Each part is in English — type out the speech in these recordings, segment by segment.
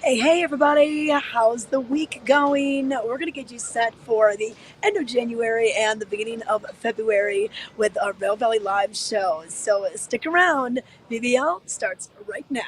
Hey, everybody. How's the week going? We're going to get you set for the end of January and the beginning of February with our Vail Valley live shows. So stick around. VVL starts right now.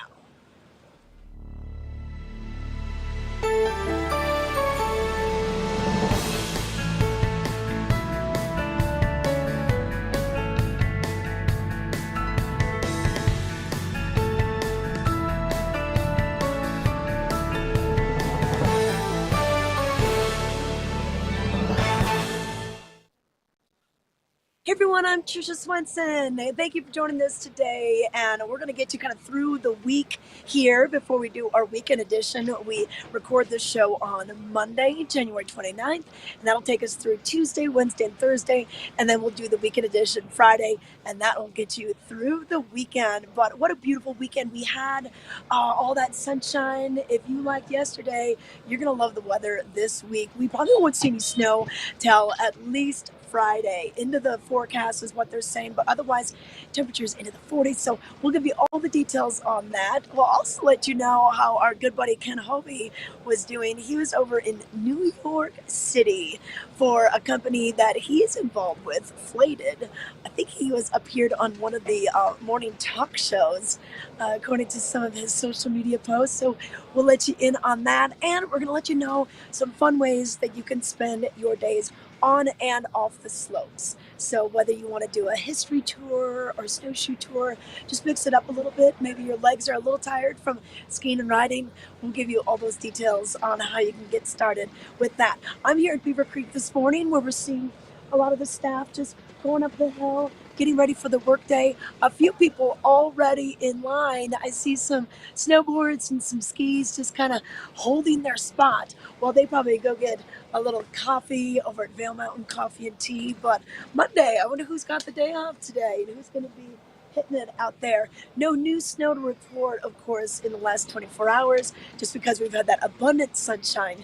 Hey everyone, I'm Trisha Swenson. Thank you for joining us today, and we're going to get you kind of through the week here before we do our weekend edition. We record this show on Monday, January 29th, and that'll take us through Tuesday, Wednesday, and Thursday, and then we'll do the weekend edition Friday, and that will get you through the weekend. But what a beautiful weekend we had. All that sunshine. If you liked yesterday, you're going to love the weather this week. We probably won't see any snow till at least Friday. Into the forecast is what they're saying, but otherwise temperatures into the 40s. So we'll give you all the details on that. We'll also let you know how our good buddy Ken Hovey was doing. He was over in New York City for a company that he's involved with, Flated. I think he was appeared on one of the morning talk shows, according to some of his social media posts. So we'll let you in on that, and we're going to let you know some fun ways that you can spend your days on and off the slopes. So whether you want to do a history tour or snowshoe tour, just mix it up a little bit. Maybe your legs are a little tired from skiing and riding. We'll give you all those details on how you can get started with that. I'm here at Beaver Creek this morning where we're seeing a lot of the staff just going up the hill, getting ready for the workday. A few people already in line. I see some snowboards and some skis just kind of holding their spot while they probably go get a little coffee over at Vail Mountain Coffee and Tea. But Monday, I wonder who's got the day off today and who's going to be hitting it out there. No new snow to report, of course, in the last 24 hours, just because we've had that abundant sunshine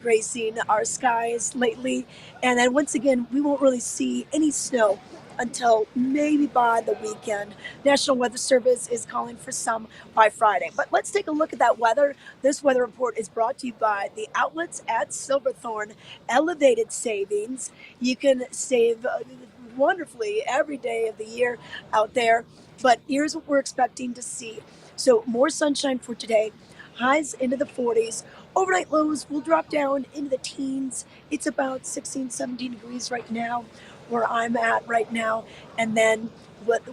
gracing our skies lately. And then once again, we won't really see any snow until maybe by the weekend. National Weather Service is calling for some by Friday. But let's take a look at that weather. This weather report is brought to you by the outlets at Silverthorne. Elevated savings. You can save wonderfully every day of the year out there. But here's what we're expecting to see. So more sunshine for today. Highs into the 40s. Overnight lows will drop down into the teens. It's about 16, 17 degrees right now where I'm at right now. And then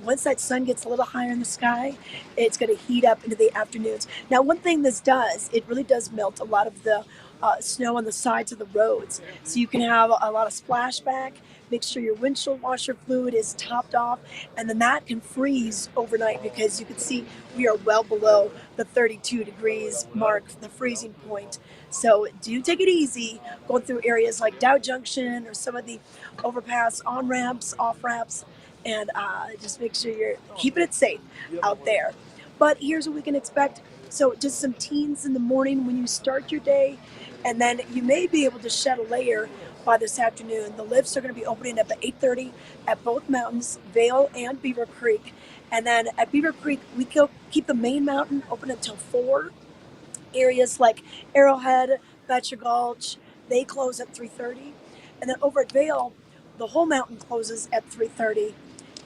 once that sun gets a little higher in the sky, it's going to heat up into the afternoons. Now, one thing this does, it really does melt a lot of the snow on the sides of the roads. So you can have a lot of splashback. Make sure your windshield washer fluid is topped off, and then that can freeze overnight because you can see we are well below the 32 degrees mark, the freezing point. So do take it easy going through areas like Dow Junction or some of the overpass on ramps, off ramps, and just make sure you're keeping it safe out there. But here's what we can expect. So just some teens in the morning when you start your day, and then you may be able to shed a layer by this afternoon. The lifts are going to be opening up at 8:30 at both mountains, Vail and Beaver Creek. And then at Beaver Creek, we keep the main mountain open until 4. Areas like Arrowhead, Betcher Gulch, they close at 3:30. And then over at Vail, the whole mountain closes at 3:30.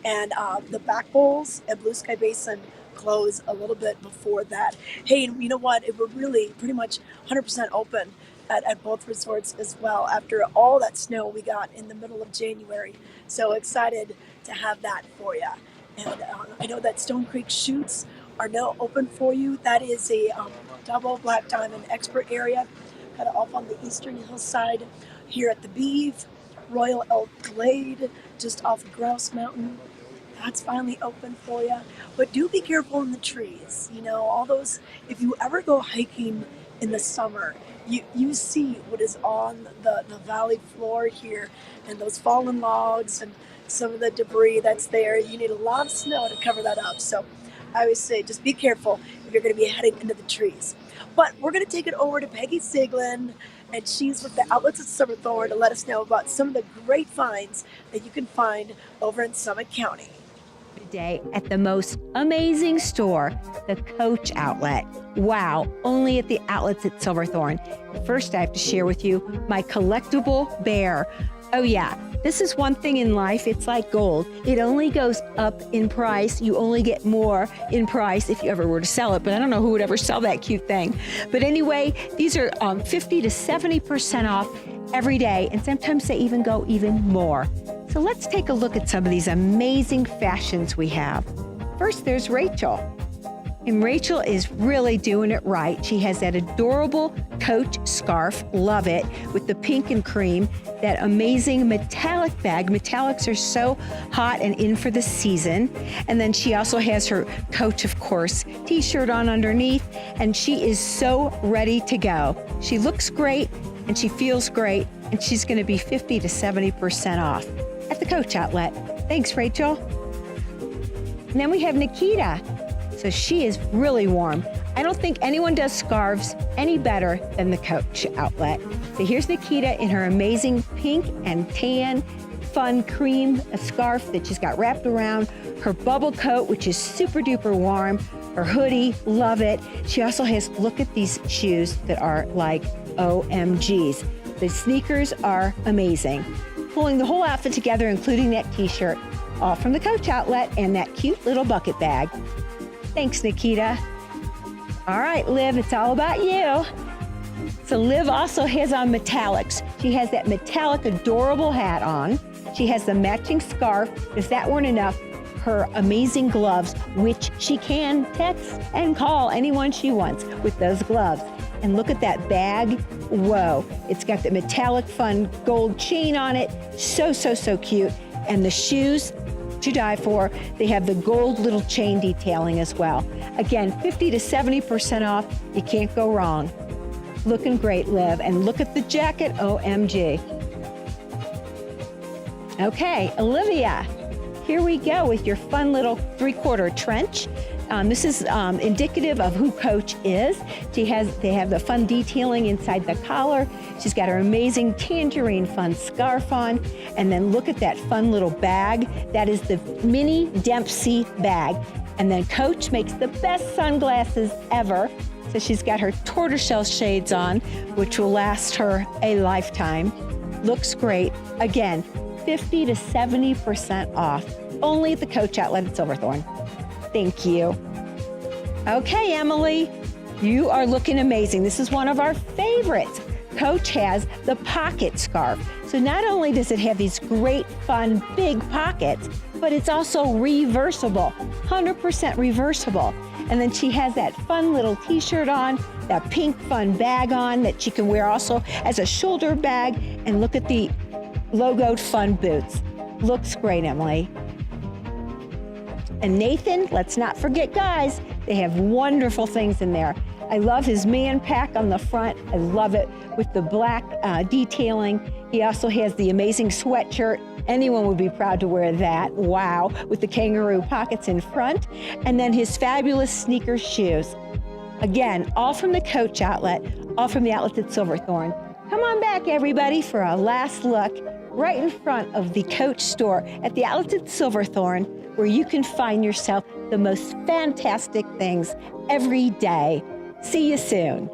And the back bowls and Blue Sky Basin close a little bit before that. Hey, you know what? We're really pretty much 100% open at both resorts as well after all that snow we got in the middle of January. So excited to have that for you. And I know that Stone Creek Chutes are now open for you. That is a double black diamond expert area, kind of off on the eastern hillside here at the Beeve. Royal Elk Glade, just off of Grouse Mountain. That's finally open for you. But do be careful in the trees. You know, all those, if you ever go hiking in the summer, you see what is on the valley floor here and those fallen logs and some of the debris that's there. You need a lot of snow to cover that up. So I always say just be careful if you're going to be heading into the trees. But we're going to take it over to Peggy Siglin, and she's with the outlets at Silverthorne to let us know about some of the great finds that you can find over in Summit County. today at the most amazing store, the Coach Outlet. Wow, only at the outlets at Silverthorne. First, I have to share with you my collectible bear. Oh yeah, this is one thing in life, it's like gold. It only goes up in price. You only get more in price if you ever were to sell it, but I don't know who would ever sell that cute thing. But anyway, these are 50 to 70% off every day, and sometimes they even go even more. So let's take a look at some of these amazing fashions we have. First, there's Rachel. And Rachel is really doing it right. She has that adorable Coach scarf, love it, with the pink and cream, that amazing metallic bag. Metallics are so hot and in for the season. And then she also has her Coach, of course, t-shirt on underneath, and she is so ready to go. She looks great and she feels great, and she's gonna be 50 to 70% off at the Coach Outlet. Thanks, Rachel. And then we have Nikita. So she is really warm. I don't think anyone does scarves any better than the Coach Outlet. So here's Nikita in her amazing pink and tan fun cream scarf that she's got wrapped around, her bubble coat, which is super duper warm, her hoodie, love it. She also has, look at these shoes that are like OMGs. The sneakers are amazing. Pulling the whole outfit together, including that t-shirt, all from the Coach Outlet and that cute little bucket bag. Thanks, Nikita. All right, Liv, it's all about you. So Liv also has on metallics. She has that metallic, adorable hat on. She has the matching scarf. If that weren't enough, her amazing gloves, which she can text and call anyone she wants with those gloves. And look at that bag. Whoa, it's got the metallic fun gold chain on it. So, so, so cute. And the shoes, to die for. They have the gold little chain detailing as well. Again, 50 to 70% off. You can't go wrong. Looking great, Liv. And look at the jacket, OMG. Okay, Olivia, here we go with your fun little 3/4 trench. This is indicative of who Coach is. They have the fun detailing inside the collar. She's got her amazing tangerine fun scarf on. And then look at that fun little bag. That is the mini Dempsey bag. And then Coach makes the best sunglasses ever. So she's got her tortoiseshell shades on, which will last her a lifetime. Looks great. Again, 50 to 70% off. Only at the Coach Outlet at Silverthorne. Thank you. Okay, Emily, you are looking amazing. This is one of our favorites. Coach has the pocket scarf. So not only does it have these great, fun, big pockets, but it's also reversible, 100% reversible. And then she has that fun little t-shirt on, that pink fun bag on that she can wear also as a shoulder bag. And look at the logoed fun boots. Looks great, Emily. And Nathan, let's not forget, guys, they have wonderful things in there. I love his man pack on the front. I love it with the black detailing. He also has the amazing sweatshirt. Anyone would be proud to wear that. Wow, with the kangaroo pockets in front. And then his fabulous sneaker shoes. Again, all from the Coach Outlet, all from the outlets at Silverthorne. Come on back, everybody, for a last look right in front of the Coach store at the outlets at Silverthorne, where you can find yourself the most fantastic things every day. See you soon.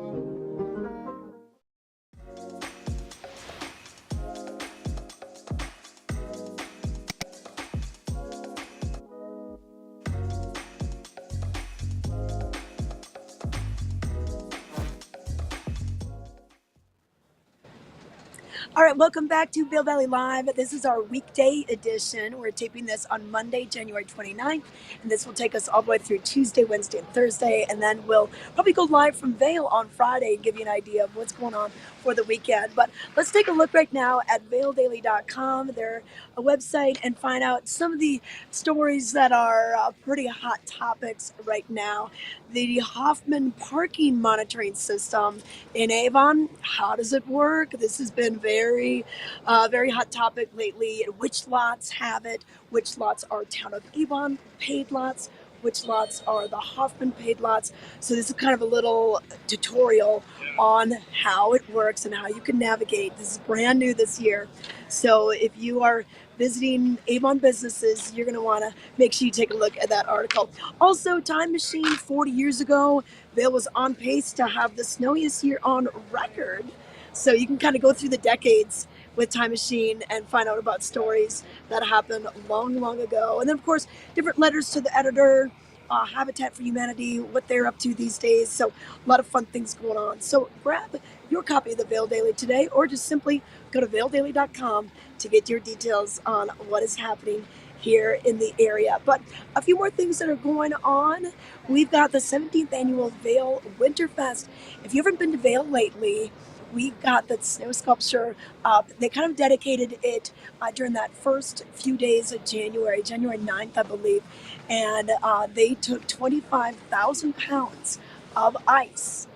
All right, welcome back to Vail Valley Live. This is our weekday edition. We're taping this on Monday, January 29th, and this will take us all the way through Tuesday, Wednesday, and Thursday, and then we'll probably go live from Vail on Friday and give you an idea of what's going on for the weekend. But let's take a look right now at vaildaily.com, their website, and find out some of the stories that are pretty hot topics right now. The Hoffman parking monitoring system in Avon, how does it work? This has been very hot topic lately. Which lots have it? Which lots are Town of Avon paid lots? Which lots are the Hoffman paid lots? So this is kind of a little tutorial on how it works and how you can navigate. This is brand new this year. So if you are visiting Avon businesses, you're going to want to make sure you take a look at that article. Also, Time Machine 40 years ago, Vail was on pace to have the snowiest year on record. So you can kind of go through the decades with Time Machine and find out about stories that happened long, long ago. And then, of course, different letters to the editor, Habitat for Humanity, what they're up to these days. So a lot of fun things going on. So grab your copy of the Vail Daily today, or just simply go to vaildaily.com to get your details on what is happening here in the area. But a few more things that are going on. We've got the 17th annual Vail Winterfest. If you haven't been to Vail lately, we've got the snow sculpture up. They kind of dedicated it during that first few days of January 9th, I believe. And they took 25,000 pounds of ice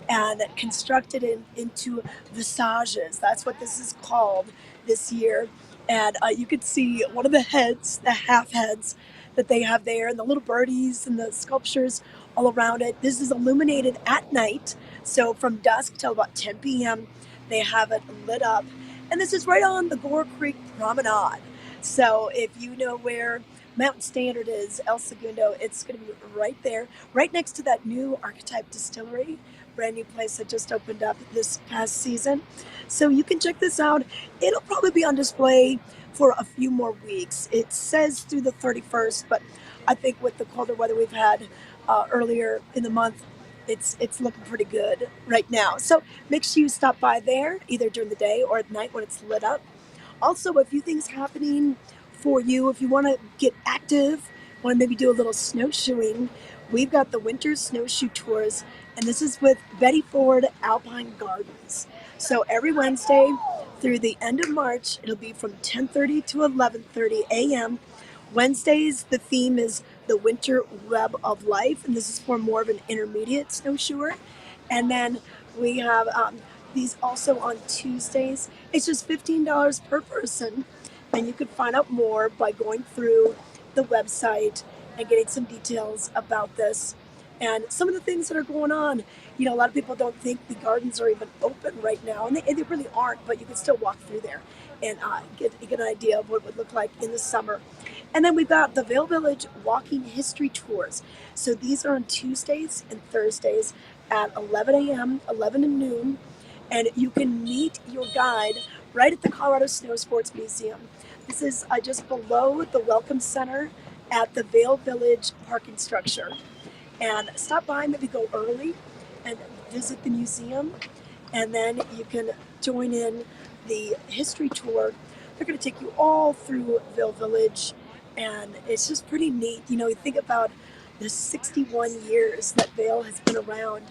and constructed it into visages. That's what this is called this year. And you could see one of the heads, the half heads that they have there, and the little birdies and the sculptures all around it. This is illuminated at night. So from dusk till about 10 p.m., they have it lit up. And this is right on the Gore Creek Promenade. So if you know where Mountain Standard is, El Segundo, it's going to be right there, right next to that new Archetype Distillery, brand new place that just opened up this past season. So you can check this out. It'll probably be on display for a few more weeks. It says through the 31st, but I think with the colder weather we've had earlier in the month, it's looking pretty good right now. So make sure you stop by there either during the day or at night when it's lit up. Also, a few things happening for you if you want to get active, want to maybe do a little snowshoeing. We've got the winter snowshoe tours, and this is with Betty Ford Alpine Gardens. So every Wednesday through the end of March, it'll be from 10:30 to 11:30 a.m. Wednesdays, the theme is the Winter Web of Life, and this is for more of an intermediate snowshoer. And then we have these also on Tuesdays. It's just $15 per person, and you can find out more by going through the website and getting some details about this and some of the things that are going on. You know, a lot of people don't think the gardens are even open right now, and they really aren't, but you can still walk through there and get an idea of what it would look like in the summer. And then we've got the Vail Village Walking History Tours. So these are on Tuesdays and Thursdays at 11 a.m., 11 to noon, and you can meet your guide right at the Colorado Snow Sports Museum. This is just below the Welcome Center at the Vail Village parking structure. And stop by, maybe go early and visit the museum, and then you can join in the history tour. They're going to take you all through Vail Village, and it's just pretty neat. You know, you think about the 61 years that Vail has been around,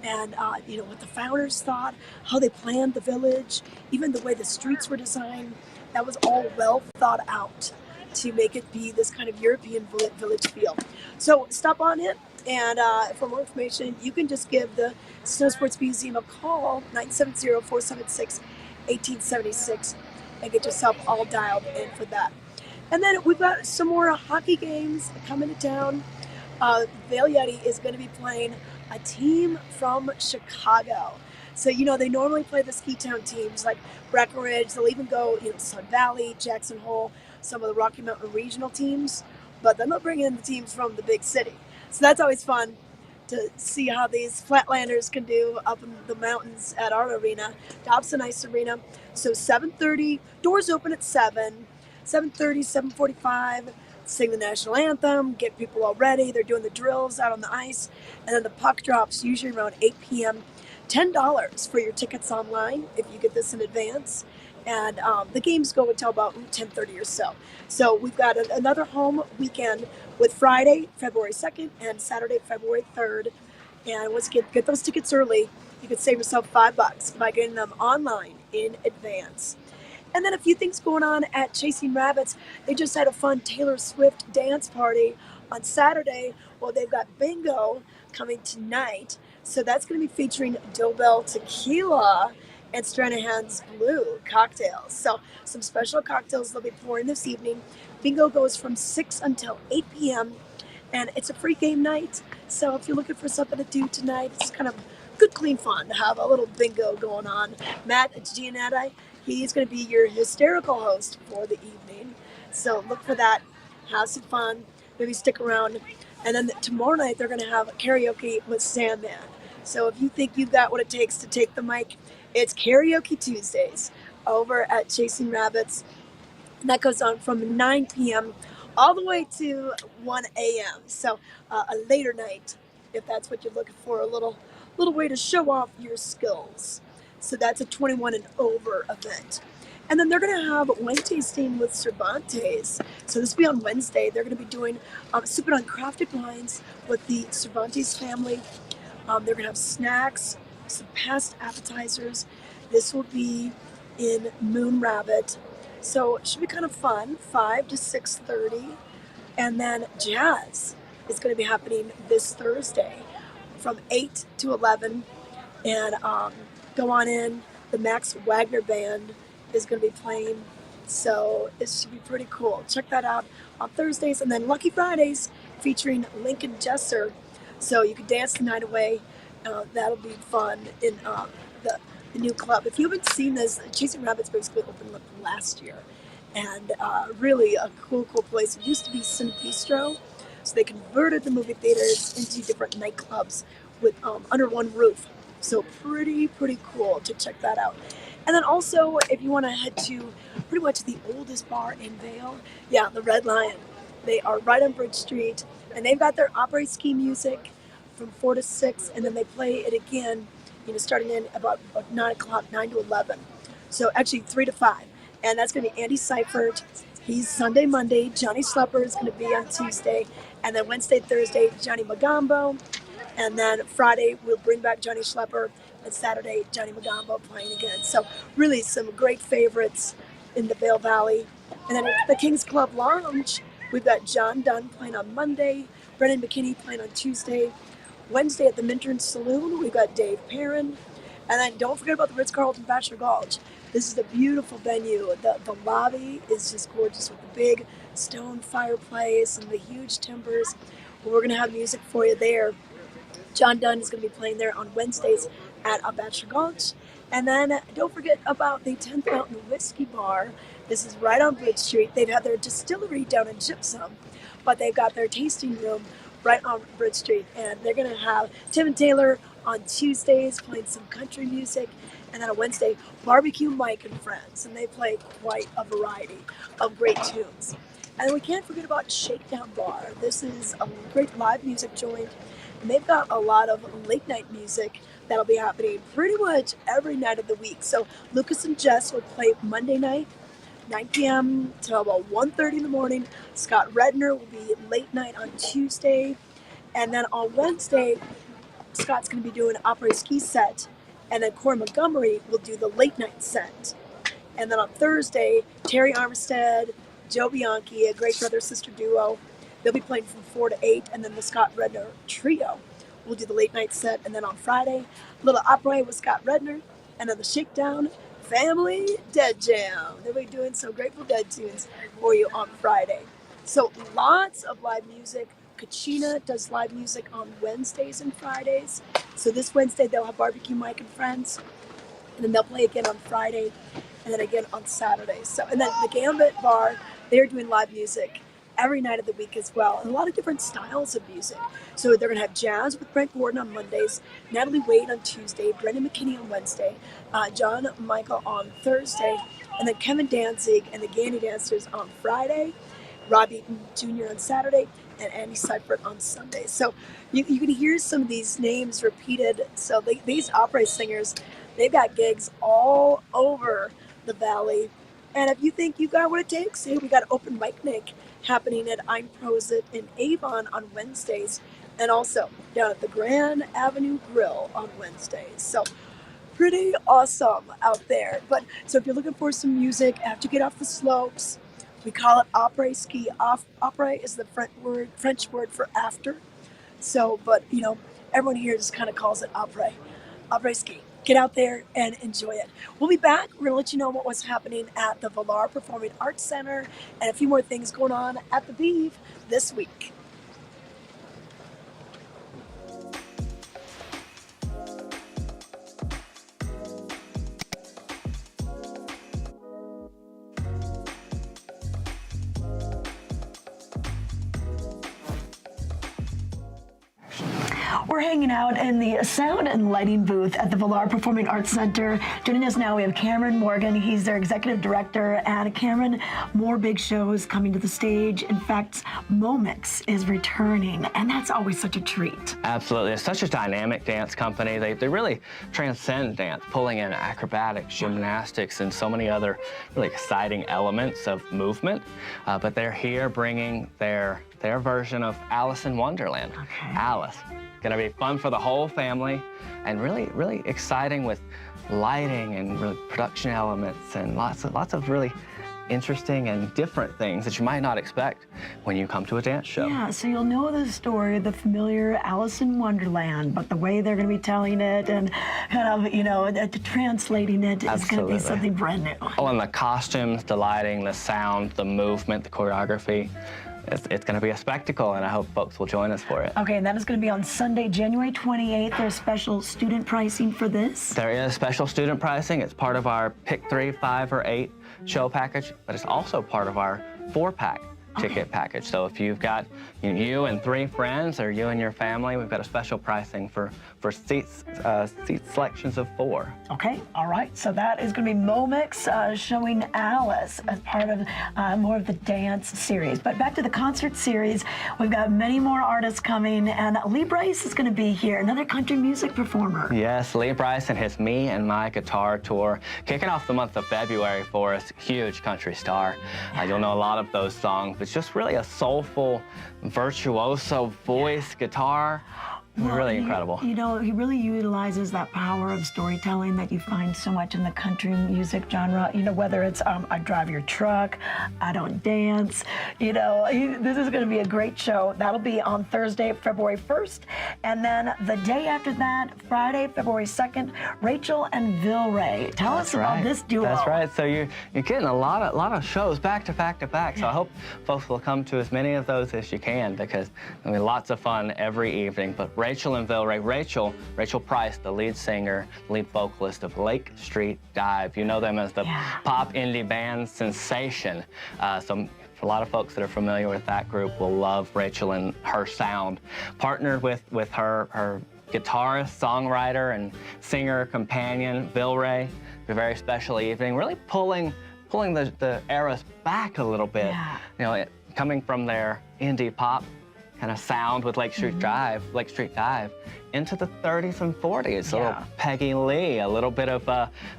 and you know what the founders thought, how they planned the village, even the way the streets were designed. That was all well thought out to make it be this kind of European village feel. So stop on in, and for more information, you can just give the Snow Sports Museum a call, 970-476-1876, and get yourself all dialed in for that. And then we've got some more hockey games coming to town. Vail Yeti is going to be playing a team from Chicago. So, you know, they normally play the ski town teams like Breckenridge. They'll even go, you know, Sun Valley, Jackson Hole, some of the Rocky Mountain regional teams. But then they'll bring in the teams from the big city. So that's always fun to see how these Flatlanders can do up in the mountains at our arena, Dobson Ice Arena. So 7:30, doors open at 7, 7:30, 7:45, sing the national anthem, get people all ready. They're doing the drills out on the ice. And then the puck drops usually around 8 p.m. $10 for your tickets online if you get this in advance. And the games go until about 10:30 or so. So we've got another home weekend with Friday, February 2nd, and Saturday, February 3rd. And once you get those tickets early, you could save yourself $5 by getting them online in advance. And then a few things going on at Chasing Rabbits. They just had a fun Taylor Swift dance party on Saturday. Well, they've got bingo coming tonight. So that's going to be featuring Dobell Tequila and Stranahan's Blue cocktails. So some special cocktails they'll be pouring this evening. Bingo goes from 6 until 8 p.m. and it's a free game night. So if you're looking for something to do tonight, it's kind of good, clean fun to have a little bingo going on. Matt Giannetti, he's going to be your hysterical host for the evening. So look for that. Have some fun. Maybe stick around. And then tomorrow night they're going to have karaoke with Sandman. So if you think you've got what it takes to take the mic, it's Karaoke Tuesdays over at Chasing Rabbits. And that goes on from 9 p.m. all the way to 1 a.m. So a later night, if that's what you're looking for, a little way to show off your skills. So that's a 21 and over event. And then they're going to have wine tasting with Cervantes. So this will be on Wednesday. They're going to be doing sipping on crafted wines with the Cervantes family. They're going to have snacks, some past appetizers. This will be in Moon Rabbit. So it should be kind of fun, 5 to 6:30. And then jazz is going to be happening this Thursday from 8 to 11. And go on in. The Max Wagner Band is going to be playing. So it should be pretty cool. Check that out on Thursdays. And then Lucky Fridays featuring Lincoln Jesser. So you can dance the night away. That'll be fun in the new club. If you haven't seen this, Chasing Rabbits basically opened up last year. And really a cool place. It used to be Sin Bistro. So they converted the movie theaters into different nightclubs with under one roof. So pretty cool to check that out. And then also, if you want to head to pretty much the oldest bar in Vail, the Red Lion. They are right on Bridge Street, and they've got their après-ski music from 4 to 6, and then they play it again, starting in about 9 o'clock, 9 to 11. So actually 3 to 5. And that's going to be Andy Seifert. He's Sunday, Monday. Johnny Slepper is going to be on Tuesday. And then Wednesday, Thursday, Johnny Magambo. And then Friday, we'll bring back Johnny Schlepper. And Saturday, Johnny Magambo playing again. So really some great favorites in the Vail Valley. And then at the King's Club Lounge, we've got John Dunn playing on Monday. Brendan McKinney playing on Tuesday. Wednesday at the Minturn Saloon, we've got Dave Perrin. And then don't forget about the Ritz-Carlton Bachelor Gulch. This is a beautiful venue. The lobby is just gorgeous with the big stone fireplace and the huge timbers. We're going to have music for you there. John Dunn is going to be playing there on Wednesdays at Bachelor Gulch. And then don't forget about the 10th Mountain Whiskey Bar. This is right on Bridge Street. They've had their distillery down in Gypsum, but they've got their tasting room right on Bridge Street. And they're going to have Tim and Taylor on Tuesdays playing some country music. And then on Wednesday, Barbecue Mike and Friends. And they play quite a variety of great tunes. And we can't forget about Shakedown Bar. This is a great live music joint. And they've got a lot of late night music that'll be happening pretty much every night of the week. So Lucas and Jess will play Monday night, 9 p.m. till about 1:30 in the morning. Scott Redner will be late night on Tuesday. And then on Wednesday, Scott's going to be doing an après-ski set. And then Corey Montgomery will do the late night set. And then on Thursday, Terry Armstead, Joe Bianchi, a great brother-sister duo, they'll be playing from 4 to 8. And then the Scott Redner Trio will do the late night set. And then on Friday, little opera with Scott Redner. And then the Shakedown Family Dead Jam. They'll be doing some Grateful Dead tunes for you on Friday. So lots of live music. Kachina does live music on Wednesdays and Fridays. So this Wednesday they'll have Barbecue Mike and Friends, and then they'll play again on Friday, and then again on Saturday. So, and then the Gambit Bar, they're doing live music every night of the week as well, and a lot of different styles of music. So they're gonna have jazz with Brent Gordon on Mondays, Natalie Wade on Tuesday, Brendan McKinney on Wednesday, John Michael on Thursday, and then Kevin Danzig and the Gandy Dancers on Friday, Rob Eaton Jr. on Saturday, and Andy Seifert on Sunday. So you can hear some of these names repeated. So these opera singers, they've got gigs all over the valley. And if you think you got what it takes, hey, we got open mic night happening at Ein Prosit in Avon on Wednesdays, and also down at the Grand Avenue Grill on Wednesdays. So pretty awesome out there. But so if you're looking for some music after you get off the slopes, we call it après ski. Après is the French word for after. So, but everyone here just kind of calls it après ski. Get out there and enjoy it. We'll be back. We're going to let you know what was happening at the Villar Performing Arts Center and a few more things going on at the Beeve this week. We're hanging out in the sound and lighting booth at the Vail Performing Arts Center. Joining us now, we have Cameron Morgan. He's their executive director. And Cameron, more big shows coming to the stage. In fact, Momix is returning, and that's always such a treat. Absolutely. It's such a dynamic dance company. They really transcend dance, pulling in acrobatics, gymnastics, and so many other really exciting elements of movement. But they're here bringing their version of Alice in Wonderland. Okay. Alice. Gonna be fun for the whole family and really exciting with lighting and really production elements and lots of really interesting and different things that you might not expect when you come to a dance show. Yeah, so you'll know the story, the familiar Alice in Wonderland, but the way they're going to be telling it and kind of, you know, translating it is going to be something brand new. Oh, and the costumes, the lighting, the sound, the movement, the choreography. It's going to be a spectacle, and I hope folks will join us for it. Okay, and that is going to be on Sunday, January 28th. There's special student pricing for this? There is special student pricing. It's part of our pick 3, 5, or 8 show package, but it's also part of our 4-pack ticket package. So if you've got you and 3 friends, or you and your family, we've got a special pricing for seat selections of 4. Okay, all right. So that is going to be Momix showing Alice as part of more of the dance series. But back to the concert series, we've got many more artists coming, and Lee Brice is going to be here, another country music performer. Yes, Lee Brice and his Me and My Guitar Tour, kicking off the month of February for us. Huge country star. You'll know a lot of those songs. It's just really a soulful, virtuoso voice, guitar. Well, really incredible. You know, he really utilizes that power of storytelling that you find so much in the country music genre. You know, whether it's I drive your truck, I don't dance. You know, this is going to be a great show. That'll be on Thursday, February 1st. And then the day after that, Friday, February 2nd, Rachel and Vilray. Tell us about this duo. That's right. So you're getting a lot of shows back to back to back. So I hope folks will come to as many of those as you can, because there'll be lots of fun every evening. But Rachel and Vilray. Rachel Price, the lead singer, lead vocalist of Lake Street Dive. You know them as the pop indie band sensation. So a lot of folks that are familiar with that group will love Rachel and her sound. Partnered with her guitarist, songwriter, and singer companion, Vilray. A very special evening, really pulling the eras back a little bit. You know, coming from their indie pop kind of sound with Lake Street Dive, into the 30s and 40s. A little Peggy Lee, a little bit of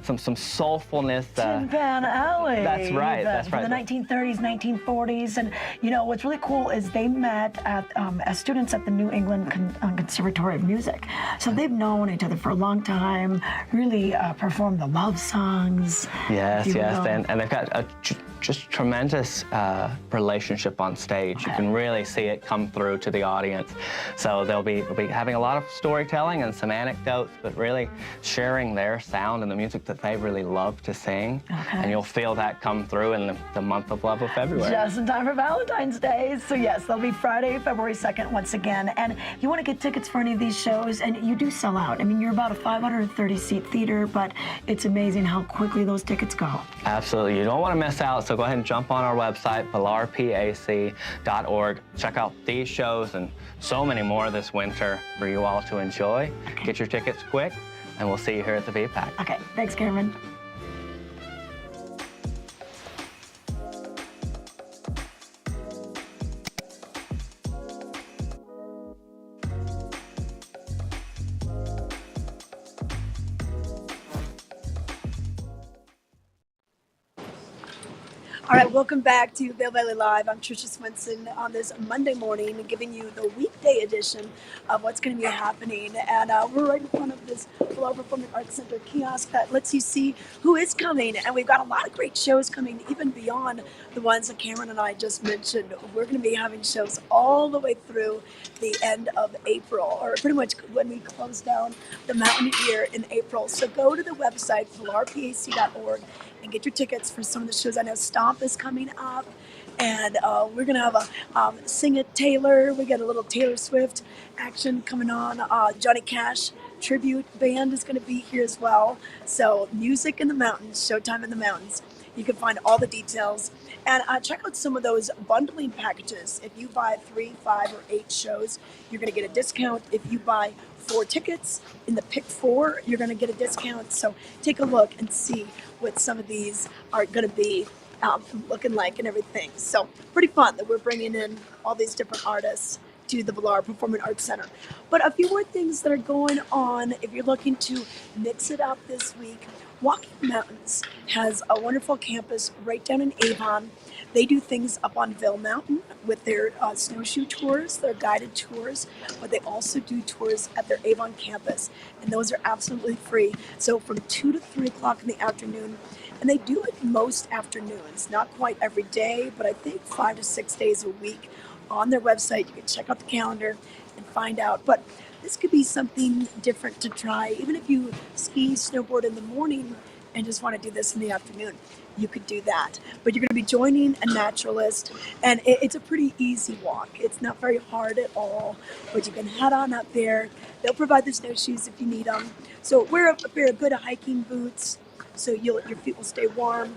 some soulfulness. Tin Pan Alley. That's right. That's right. The 1930s, 1940s, and you know what's really cool is they met at as students at the New England Conservatory of Music. So they've known each other for a long time. Really performed the love songs. Yes, and they've got a just tremendous relationship on stage. You can really see it come through to the audience. So they'll be having a lot of storytelling and some anecdotes, but really sharing their sound and the music that they really love to sing. And you'll feel that come through in the month of love of February. Just in time for Valentine's Day. So yes, they'll be Friday, February 2nd once again. And you want to get tickets for any of these shows, and you do sell out. I mean, you're about a 530-seat theater, but it's amazing how quickly those tickets go. Absolutely. You don't want to miss out, so go ahead and jump on our website, valarpac.org. Check out these shows and so many more this winter for you all to enjoy. Get your tickets quick, and we'll see you here at the VPAC. Okay, thanks, Cameron. All right, welcome back to Vail Valley Live. I'm Tricia Swenson on this Monday morning, giving you the weekday edition of what's going to be happening. And we're right in front of this Vail Performing Arts Center kiosk that lets you see who is coming. And we've got a lot of great shows coming, even beyond the ones that Cameron and I just mentioned. We're going to be having shows all the way through the end of April, or pretty much when we close down the mountain year in April. So go to the website, valarpac.org, and get your tickets for some of the shows. I know Stomp is coming up, and we're gonna have a Sing It Taylor. We got a little Taylor Swift action coming on. Johnny Cash tribute band is gonna be here as well. So music in the mountains, showtime in the mountains. You can find all the details. And check out some of those bundling packages. If you buy 3, 5, or 8 shows, you're going to get a discount. If you buy 4 tickets in the pick 4, you're going to get a discount. So take a look and see what some of these are going to be looking like and everything. So pretty fun that we're bringing in all these different artists to the Villar Performing Arts Center. But a few more things that are going on if you're looking to mix it up this week. Walking Mountains has a wonderful campus right down in Avon. They do things up on Vail Mountain with their snowshoe tours, their guided tours, but they also do tours at their Avon campus, and those are absolutely free. So from 2 to 3 o'clock in the afternoon, and they do it most afternoons, not quite every day, but I think 5 to 6 days a week. On their website, you can check out the calendar and find out. But this could be something different to try. Even if you ski, snowboard in the morning and just want to do this in the afternoon, you could do that. But you're going to be joining a naturalist, and it's a pretty easy walk. It's not very hard at all, but you can head on up there. They'll provide the snowshoes if you need them. So wear a pair of good hiking boots so your feet will stay warm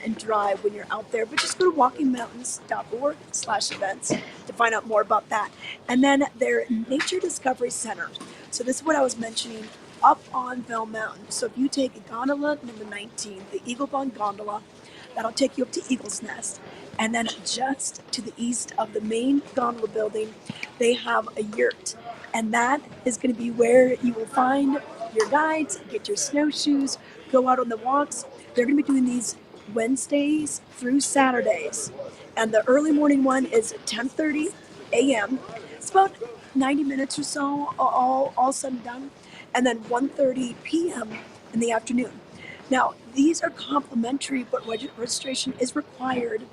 and dry when you're out there. But just go to walkingmountains.org/events to find out more about that. And then their Nature Discovery Center. So this is what I was mentioning up on Vail Mountain. So if you take gondola number 19, the Eagle Bond gondola, that'll take you up to Eagle's Nest. And then just to the east of the main gondola building, they have a yurt. And that is going to be where you will find your guides, get your snowshoes, go out on the walks. They're going to be doing these Wednesdays through Saturdays, and the early morning one is 10:30 a.m. It's about 90 minutes or so, all said and done, and then 1:30 p.m. in the afternoon. Now, these are complimentary, but registration is required,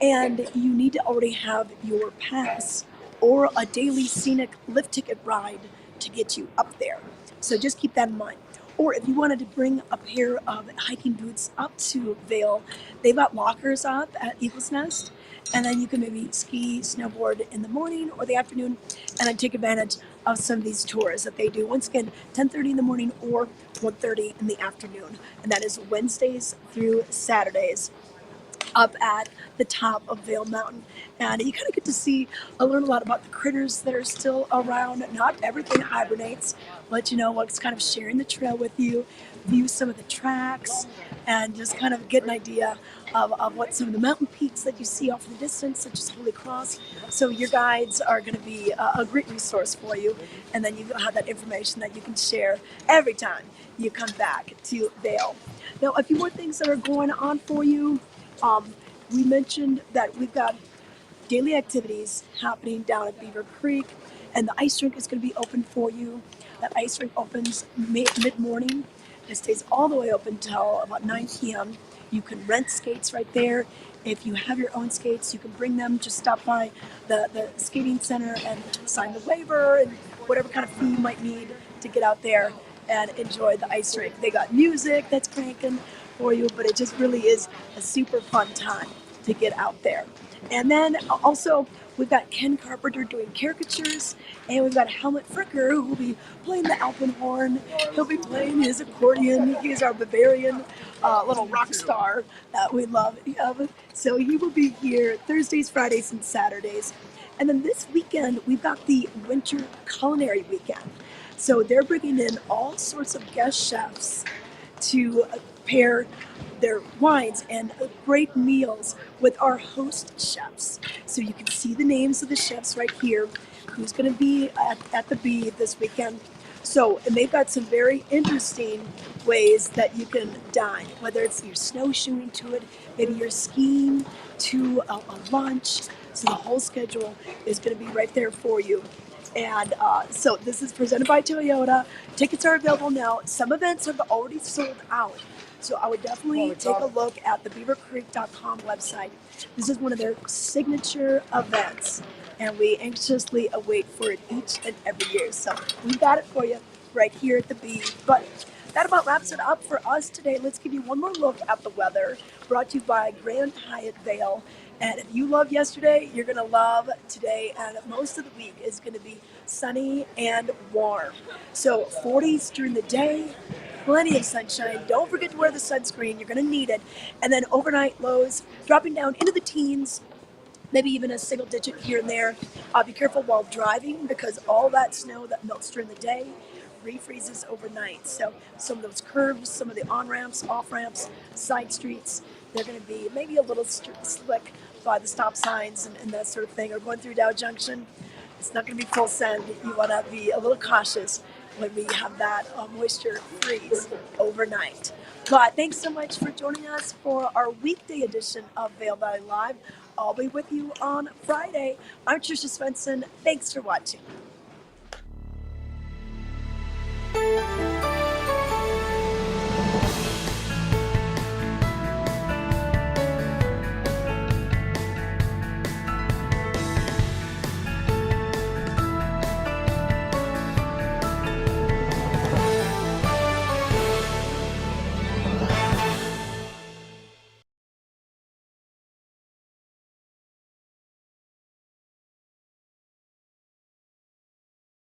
and you need to already have your pass or a daily scenic lift ticket ride to get you up there. So just keep that in mind. Or if you wanted to bring a pair of hiking boots up to Vail, they've got lockers up at Eagle's Nest, and then you can maybe ski, snowboard in the morning or the afternoon, and then take advantage of some of these tours that they do. Once again, 10:30 in the morning or 1:30 in the afternoon, and that is Wednesdays through Saturdays up at the top of Vail Mountain. And you kind of get to learn a lot about the critters that are still around. Not everything hibernates, but what's kind of sharing the trail with you, view some of the tracks, and just kind of get an idea of what some of the mountain peaks that you see off in the distance, such as Holy Cross. So your guides are going to be a great resource for you. And then you have that information that you can share every time you come back to Vail. Now, a few more things that are going on for you. We mentioned that we've got daily activities happening down at Beaver Creek, and the ice rink is going to be open for you. That ice rink opens mid-morning. It stays all the way open until about 9 p.m. You can rent skates right there. If you have your own skates, you can bring them. Just stop by the skating center and sign the waiver and whatever kind of fee you might need to get out there and enjoy the ice rink. They got music that's cranking for you, but it just really is a super fun time to get out there. And then also we've got Ken Carpenter doing caricatures, and we've got Helmut Fricker who will be playing the alpenhorn. He'll be playing his accordion. He's our Bavarian little rock star that we love. So he will be here Thursdays, Fridays, and Saturdays. And then this weekend we've got the Winter Culinary Weekend. So they're bringing in all sorts of guest chefs to pair their wines and great meals with our host chefs. So you can see the names of the chefs right here, who's going to be at the Bee this weekend. So, and they've got some very interesting ways that you can dine, whether it's you're snowshoeing to it, maybe you're skiing to a lunch. So the whole schedule is going to be right there for you. And so this is presented by Toyota. Tickets are available now. Some events have already sold out. So I would definitely take a look at the beavercreek.com website. This is one of their signature events, and we anxiously await for it each and every year. So we've got it for you right here at the Bee. But that about wraps it up for us today. Let's give you one more look at the weather, brought to you by Grand Hyatt Vail. And if you loved yesterday, you're going to love today. And most of the week is going to be sunny and warm. So 40s during the day, plenty of sunshine. Don't forget to wear the sunscreen. You're going to need it. And then overnight lows dropping down into the teens, maybe even a single digit here and there. Be careful while driving because all that snow that melts during the day refreezes overnight. So some of those curves, some of the on-ramps, off-ramps, side streets, they're going to be maybe a little slick by the stop signs and that sort of thing. Or going through Dow Junction, it's not going to be full send. You want to be a little cautious when we have that moisture freeze overnight. But thanks so much for joining us for our weekday edition of Vail Valley Live. I'll be with you on Friday. I'm Tricia Svensson. Thanks for watching.